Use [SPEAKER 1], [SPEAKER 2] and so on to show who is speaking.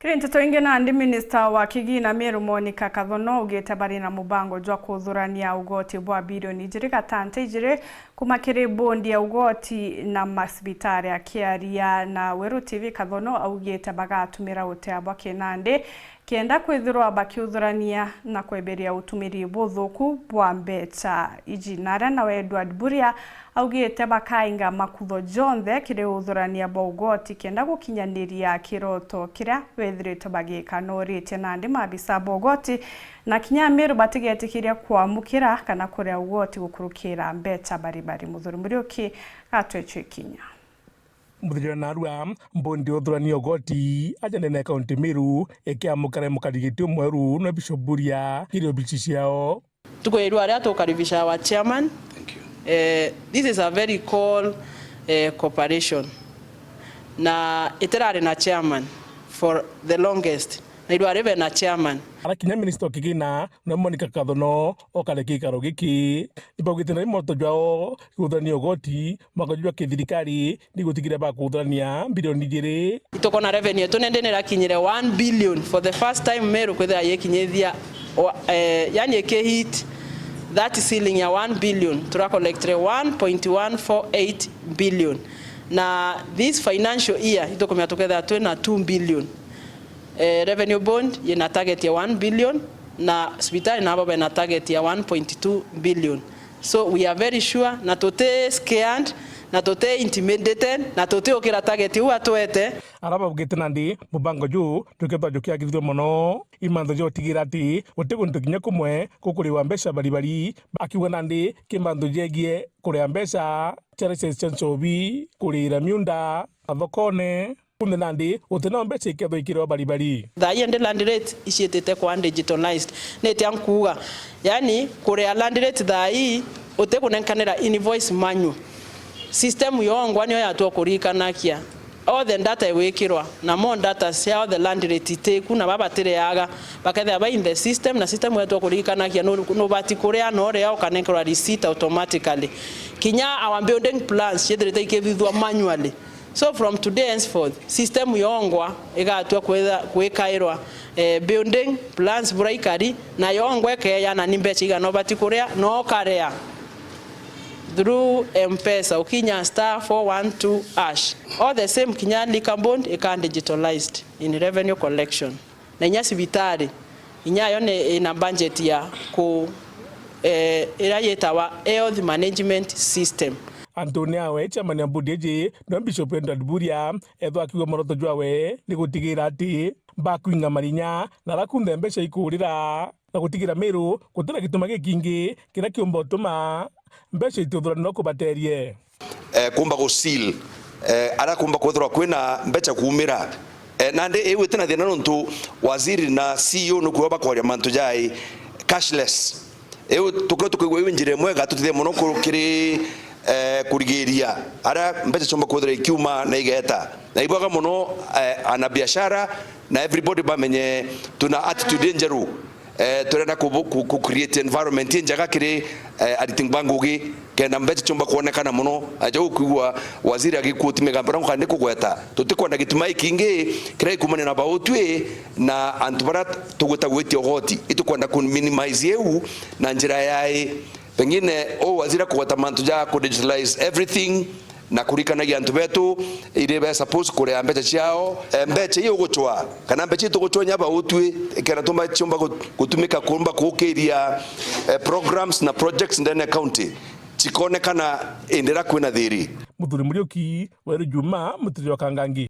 [SPEAKER 1] Kirinto toinge na ndi minister wa Kigina Meru Monica Kathono ugete bari na mubango jwa kuthurania ugoti bwa bilioni jirika tante jire kumakire bondi ya ugoti na masibitari ya Kiaria na Weru TV. Kathono augete bagatumira uteabwa kenande kenda kwithirwa bakiuthurania na kweberia utumiri buthuku bwa mbeca ijinara na Edward Buria augete bakainga makutho jonthe kire uthurania bwa ugoti kenda gukinyaniria kiroto kiria wethirite bagika norite nandi mabisa bogoti na kinya Meru batigetikiria kwamukira kana kuria ugoti gukurukira mbeca baribari muthuri murioki atweche kinya
[SPEAKER 2] muthirira narua mbondi uthurania ugoti ajanene kaunti Meru ekiamukare mukarigiti mweru na Bishop Buria hirio bichi ciao
[SPEAKER 3] tukwirwa aria tukaribisha wa chairman. Thank you. This is a very cool cooperation na itirari na chairman for the longest na irwareve na chairman
[SPEAKER 2] arakinya minister Kigina na Monica Kathono okareki karo giki ibogite na imoto jwao kuthurania ugoti makojwa kithirikari ni gutigire ba kuthurania bilioni 2
[SPEAKER 3] itokona revenue tunendenera kinyire 1 billion for the first time Meru kwethira yekinyithia yani hit that ceiling ya 1 billion tura collect 1.148 billion na this financial year itokomya together na 2 billion. Revenue bond ina target ya 1 billion na hospitali na baba ina target ya 1.2 billion. So we are very sure na tote scared na tote intimidated na tote okira target huwa toete
[SPEAKER 2] araba ugete nandi mubango ju tuketwa jukia githiro mono imantho jo tigirati utego ntukinya kumwe kukuri wa mbeca bari akiwa nandi kimantho jegie kuri mbeca charles chanchobi kurira miunda athokone kunde nandi utena mbeca iketho ikiro bari
[SPEAKER 3] the end land rate ishietete kwa digitalized nete ankuga yani kuri land rate thai utego nenkanera invoice manual system yongwa niyo yatwokurikanakia all the data wekirwa na more data cia the land rate teku na babatire yaga baketha ba in the system na system yatwokurikanakia no bati kuria no ria ukanekwa receipt automatically kinya our building plans yethirite ikithithwa manually. So from today henceforth system yongwa igatwa kwikairwa building plans buraikari na yongwa keya na nimbecha igano bati kuria no karea through M-Pesa ukinya *412#. All the same kinya likambond ika digitalized in revenue collection. Na nya sibitari inya yone ina budget ya ku ira yetawa health management system.
[SPEAKER 2] Antonia we chairman ya Budeje na Bishop Edward Buria etho akiwa moroto jwawe ni gutigira ati bakuinga marinya na rakunde mbeca ikurira na gutigira Meru gutira gituma gikingi kira kiomba utuma mbeca ituthura no kubaterie
[SPEAKER 4] kumba go seal ara kumba kuthura kwina mbeca kuumira nande ewitina thina nontu waziri na CEO no kuoba kwa mantu jai cashless tukwe winjire mwega tutithie muno kurukiri kurigiria ara mbeca chomba kuthura ikiuma na igeta na iboga muno ana biashara na everybody bamenye tuna attitude njeru turenda ku create environment njaga kiri editing bangugi kenda mbeca chomba kuonekana muno aja ukugwa waziri agikutimega mbara ngande kugweta tutikwenda gitumai kingi kira kumane na bautwe na antubara tugweta gweti ugoti itukwenda ku minimize yeu na njira yai pengine waziri kugweta mantu ja ku digitalize everything na kurikanagia antu betu irebe suppose kure mbeca ciao mbeca iyo guchwa kana mbeca itu guchwa nyaba utwe kana tumba chomba gutumika kumba kukiria programs na projects ndani ya county chikone kana endera kwina thiri
[SPEAKER 2] muthuri murioki Weru Juma muthuri wa Kangangi.